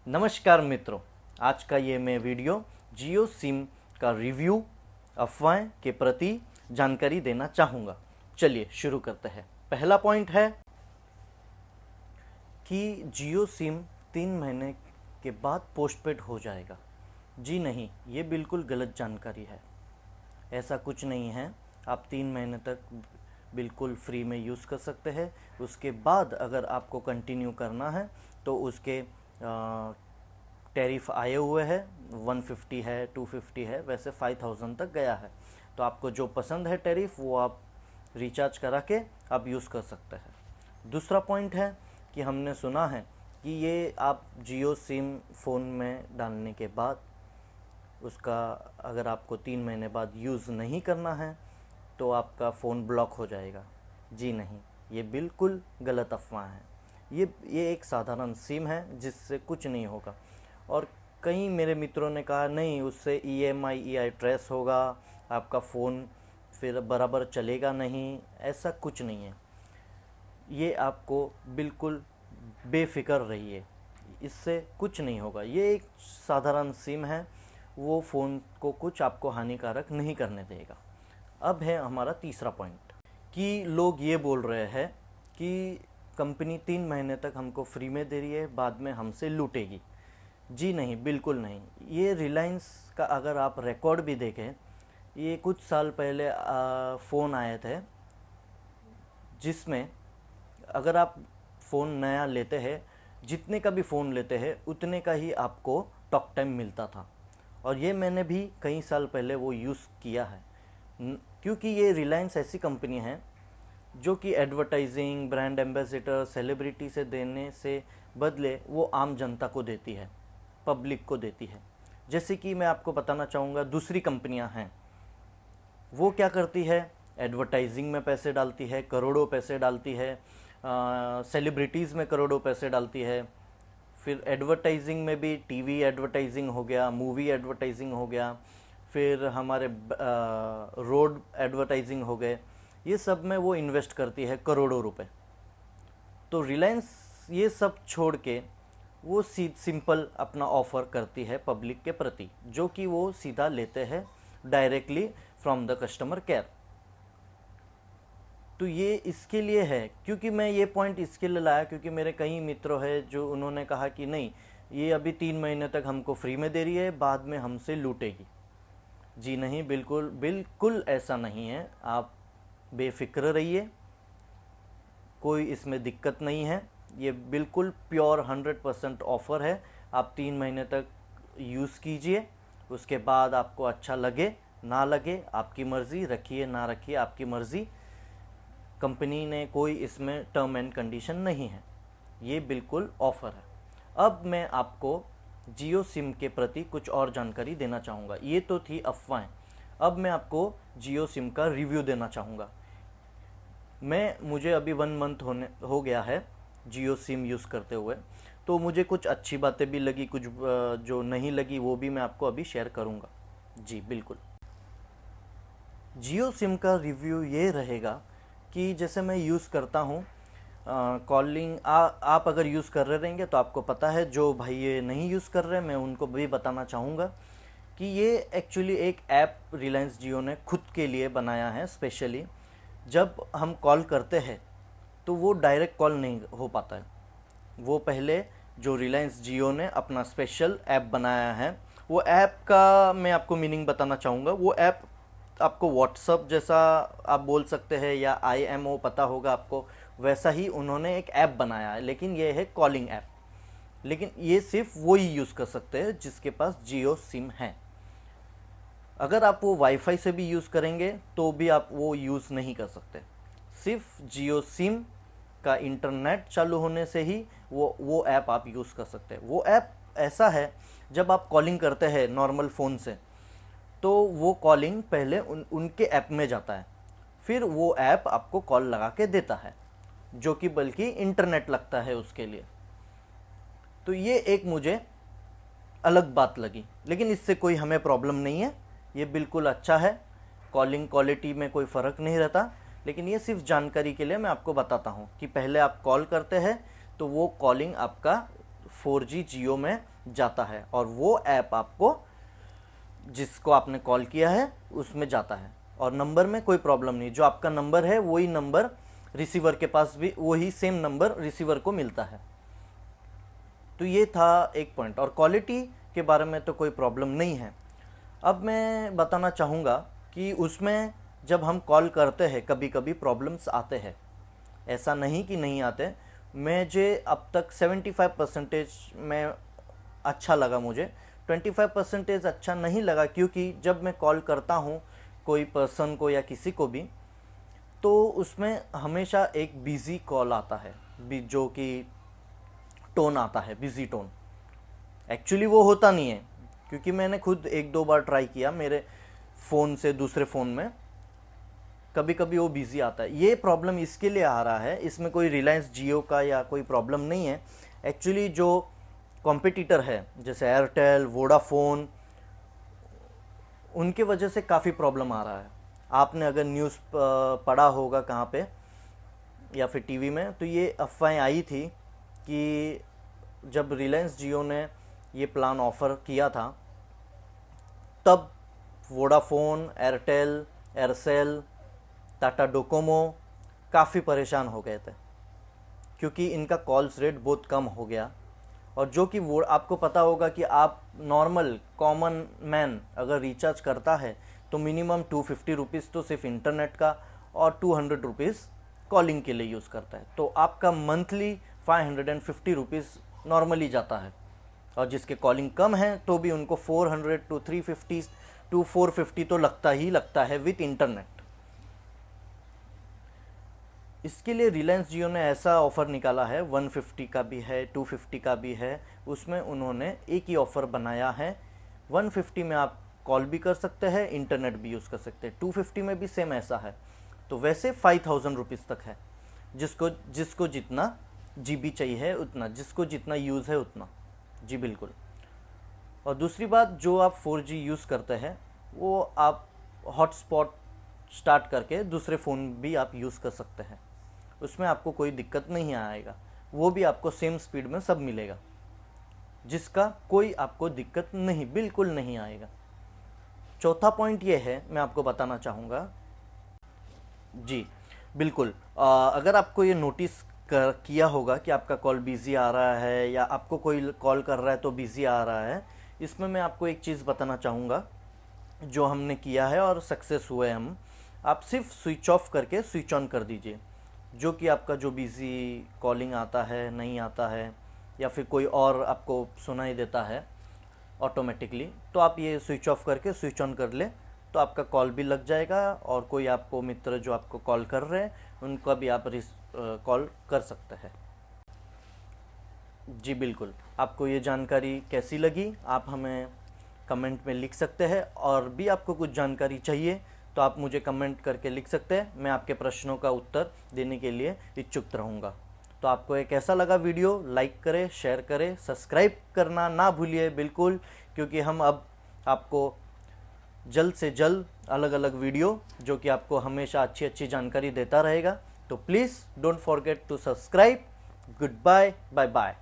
नमस्कार मित्रों, आज का ये मैं वीडियो जियो सिम का रिव्यू अफवाह के प्रति जानकारी देना चाहूँगा। चलिए शुरू करते हैं। पहला पॉइंट है कि जियो सिम 3 महीने के बाद पोस्टपेड हो जाएगा। जी नहीं, ये बिल्कुल गलत जानकारी है। ऐसा कुछ नहीं है। आप 3 महीने तक बिल्कुल फ्री में यूज़ कर सकते हैं। उसके बाद अगर आपको कंटिन्यू करना है तो उसके टैरिफ आए हुए हैं, 150 है, 250 है, वैसे 5000 तक गया है। तो आपको जो पसंद है टैरिफ वो आप रिचार्ज करा के आप यूज़ कर सकते हैं। दूसरा पॉइंट है कि हमने सुना है कि ये आप जियो सिम फ़ोन में डालने के बाद उसका अगर आपको 3 महीने बाद यूज़ नहीं करना है तो आपका फ़ोन ब्लॉक हो जाएगा। जी नहीं, ये बिल्कुल गलत अफवाह है। ये एक साधारण सिम है जिससे कुछ नहीं होगा। और कई मेरे मित्रों ने कहा नहीं, उससे EMI ट्रेस होगा, आपका फ़ोन फिर बराबर चलेगा नहीं। ऐसा कुछ नहीं है। ये आपको बिल्कुल बेफिक्र रहिए, इससे कुछ नहीं होगा। ये एक साधारण सिम है, वो फ़ोन को कुछ आपको हानिकारक नहीं करने देगा। अब है हमारा तीसरा पॉइंट कि लोग ये बोल रहे हैं कि कंपनी 3 महीने तक हमको फ्री में दे रही है, बाद में हमसे लूटेगी। जी नहीं, बिल्कुल नहीं। ये रिलायंस का अगर आप रिकॉर्ड भी देखें, ये कुछ साल पहले फ़ोन आए थे जिसमें अगर आप फ़ोन नया लेते हैं, जितने का भी फ़ोन लेते हैं उतने का ही आपको टॉक टाइम मिलता था। और ये मैंने भी कई साल पहले वो यूज़ किया है, क्योंकि ये रिलायंस ऐसी कंपनी है जो कि एडवर्टाइजिंग, ब्रांड एम्बेसडर, सेलिब्रिटी से देने से बदले वो आम जनता को देती है, पब्लिक को देती है। जैसे कि मैं आपको बताना चाहूँगा, दूसरी कंपनियां हैं, वो क्या करती है, एडवर्टाइजिंग में पैसे डालती है, करोड़ों पैसे डालती है, सेलिब्रिटीज़ में करोड़ों पैसे डालती है। फिर एडवर्टाइजिंग में भी टीवी एडवर्टाइजिंग हो गया, मूवी एडवर्टाइजिंग हो गया, फिर हमारे रोड एडवर्टाइजिंग हो गए। ये सब में वो इन्वेस्ट करती है करोड़ों रुपए। तो रिलायंस ये सब छोड़ के वो सिंपल अपना ऑफ़र करती है पब्लिक के प्रति, जो कि वो सीधा लेते हैं directly from the customer care. तो ये इसके लिए है, क्योंकि मैं ये पॉइंट इसके लिए लाया क्योंकि मेरे कई मित्र हैं जो उन्होंने कहा कि नहीं, ये अभी 3 महीने तक हमको फ्री में दे रही है, बाद में हमसे लूटेगी। जी नहीं, बिल्कुल बिल्कुल ऐसा नहीं है। आप बेफिक्र रहिए, कोई इसमें दिक्कत नहीं है। ये बिल्कुल प्योर 100% ऑफ़र है। आप 3 महीने तक यूज़ कीजिए, उसके बाद आपको अच्छा लगे ना लगे आपकी मर्ज़ी, रखिए ना रखिए आपकी मर्ज़ी। कंपनी ने कोई इसमें टर्म एंड कंडीशन नहीं है, ये बिल्कुल ऑफ़र है। अब मैं आपको जियो सिम के प्रति कुछ और जानकारी देना चाहूँगा। ये तो थी अफवाहें। अब मैं आपको जियो सिम का रिव्यू देना चाहूँगा। मुझे अभी 1 मंथ हो गया है जियो सिम यूज़ करते हुए, तो मुझे कुछ अच्छी बातें भी लगी, कुछ जो नहीं लगी वो भी मैं आपको अभी शेयर करूँगा। जी बिल्कुल। जियो सिम का रिव्यू ये रहेगा कि जैसे मैं यूज़ करता हूँ कॉलिंग, आप अगर यूज़ कर रहे रहेंगे तो आपको पता है। जो भाई ये नहीं यूज़ कर रहे, मैं उनको भी बताना चाहूँगा कि ये एक्चुअली एक ऐप रिलायंस जियो ने खुद के लिए बनाया है स्पेशली। जब हम कॉल करते हैं तो वो डायरेक्ट कॉल नहीं हो पाता है। वो पहले जो रिलायंस जियो ने अपना स्पेशल ऐप बनाया है, वो ऐप का मैं आपको मीनिंग बताना चाहूँगा। वो ऐप आपको व्हाट्सअप जैसा आप बोल सकते हैं, या IMO पता होगा आपको, वैसा ही उन्होंने एक ऐप बनाया है, लेकिन ये है कॉलिंग ऐप। लेकिन ये सिर्फ वो ही यूज़ कर सकते हैं जिसके पास जियो सिम है। अगर आप वो वाईफाई से भी यूज़ करेंगे तो भी आप वो यूज़ नहीं कर सकते। सिर्फ जियो सिम का इंटरनेट चालू होने से ही वो ऐप आप यूज़ कर सकते हैं। वो ऐप ऐसा है, जब आप कॉलिंग करते हैं नॉर्मल फ़ोन से, तो वो कॉलिंग पहले उनके ऐप में जाता है, फिर वो ऐप आपको कॉल लगा के देता है, जो कि बल्कि इंटरनेट लगता है उसके लिए। तो ये एक मुझे अलग बात लगी, लेकिन इससे कोई हमें प्रॉब्लम नहीं है। ये बिल्कुल अच्छा है, कॉलिंग क्वालिटी में कोई फ़र्क नहीं रहता। लेकिन ये सिर्फ जानकारी के लिए मैं आपको बताता हूँ कि पहले आप कॉल करते हैं तो वो कॉलिंग आपका 4G जियो में जाता है और वो ऐप आपको जिसको आपने कॉल किया है उसमें जाता है और नंबर में कोई प्रॉब्लम नहीं। जो आपका नंबर है वही नंबर रिसीवर के पास भी, वही सेम नंबर रिसीवर को मिलता है। तो ये था एक पॉइंट। और क्वालिटी के बारे में तो कोई प्रॉब्लम नहीं है। अब मैं बताना चाहूँगा कि उसमें जब हम कॉल करते हैं कभी कभी प्रॉब्लम्स आते हैं, ऐसा नहीं कि नहीं आते। मुझे अब तक 75% में अच्छा लगा, मुझे 25% अच्छा नहीं लगा, क्योंकि जब मैं कॉल करता हूँ कोई पर्सन को या किसी को भी, तो उसमें हमेशा एक बिज़ी कॉल आता है, जो कि टोन आता है, बिज़ी टोन। एक्चुअली वो होता नहीं है, क्योंकि मैंने खुद 1-2 बार ट्राई किया मेरे फ़ोन से दूसरे फ़ोन में, कभी कभी वो बिज़ी आता है। ये प्रॉब्लम इसके लिए आ रहा है, इसमें कोई रिलायंस जियो का या कोई प्रॉब्लम नहीं है। एक्चुअली जो कॉम्पिटिटर है जैसे एयरटेल, वोडाफोन, उनके वजह से काफ़ी प्रॉब्लम आ रहा है। आपने अगर न्यूज़ पढ़ा होगा कहाँ पे या फिर टीवी में, तो ये अफवाहें आई थी कि जब रिलायंस जियो ने ये प्लान ऑफ़र किया था, तब Vodafone, Airtel, Aircel, Tata Docomo काफ़ी परेशान हो गए थे, क्योंकि इनका कॉल्स रेट बहुत कम हो गया। और जो कि वो आपको पता होगा कि आप नॉर्मल कॉमन मैन अगर रिचार्ज करता है तो मिनिमम 250 रुपीज़ तो सिर्फ इंटरनेट का और 200 रुपीज़ कॉलिंग के लिए यूज़ करता है। तो आपका मंथली 550 रुपीज़ नॉर्मली जाता है। और जिसके कॉलिंग कम है तो भी उनको 400 to 350 to 450 तो लगता ही लगता है विथ इंटरनेट। इसके लिए रिलायंस जियो ने ऐसा ऑफ़र निकाला है, 150 का भी है, 250 का भी है। उसमें उन्होंने एक ही ऑफ़र बनाया है। 150 में आप कॉल भी कर सकते हैं, इंटरनेट भी यूज़ कर सकते हैं। 250 में भी सेम ऐसा है। तो वैसे 5000 रुपीज़ तक है, जिसको जितना GB चाहिए उतना, जिसको जितना यूज़ है उतना। जी बिल्कुल। और दूसरी बात, जो आप 4G यूज़ करते हैं वो आप हॉटस्पॉट स्टार्ट करके दूसरे फ़ोन भी आप यूज़ कर सकते हैं, उसमें आपको कोई दिक्कत नहीं आएगा। वो भी आपको सेम स्पीड में सब मिलेगा, जिसका कोई आपको दिक्कत नहीं, बिल्कुल नहीं आएगा। चौथा पॉइंट ये है, मैं आपको बताना चाहूँगा जी बिल्कुल। अगर आपको ये नोटिस किया होगा कि आपका कॉल बिज़ी आ रहा है या आपको कोई कॉल कर रहा है तो बिज़ी आ रहा है, इसमें मैं आपको एक चीज़ बताना चाहूँगा जो हमने किया है और सक्सेस हुए हम। आप सिर्फ स्विच ऑफ करके स्विच ऑन कर दीजिए, जो कि आपका जो बिज़ी कॉलिंग आता है, नहीं आता है, या फिर कोई और आपको सुनाई देता है ऑटोमेटिकली, तो आप ये स्विच ऑफ करके स्विच ऑन कर ले, तो आपका कॉल भी लग जाएगा। और कोई आपको मित्र जो आपको कॉल कर रहे हैं उनका भी आप कॉल कर सकते हैं। जी बिल्कुल। आपको ये जानकारी कैसी लगी आप हमें कमेंट में लिख सकते हैं, और भी आपको कुछ जानकारी चाहिए तो आप मुझे कमेंट करके लिख सकते हैं। मैं आपके प्रश्नों का उत्तर देने के लिए इच्छुक रहूँगा। तो आपको एक कैसा लगा वीडियो, लाइक करें, शेयर करें, सब्सक्राइब करना ना भूलिए बिल्कुल, क्योंकि हम अब आपको जल्द से जल्द अलग अलग वीडियो जो कि आपको हमेशा अच्छी अच्छी जानकारी देता रहेगा। तो please don't forget to subscribe. Good bye, bye bye.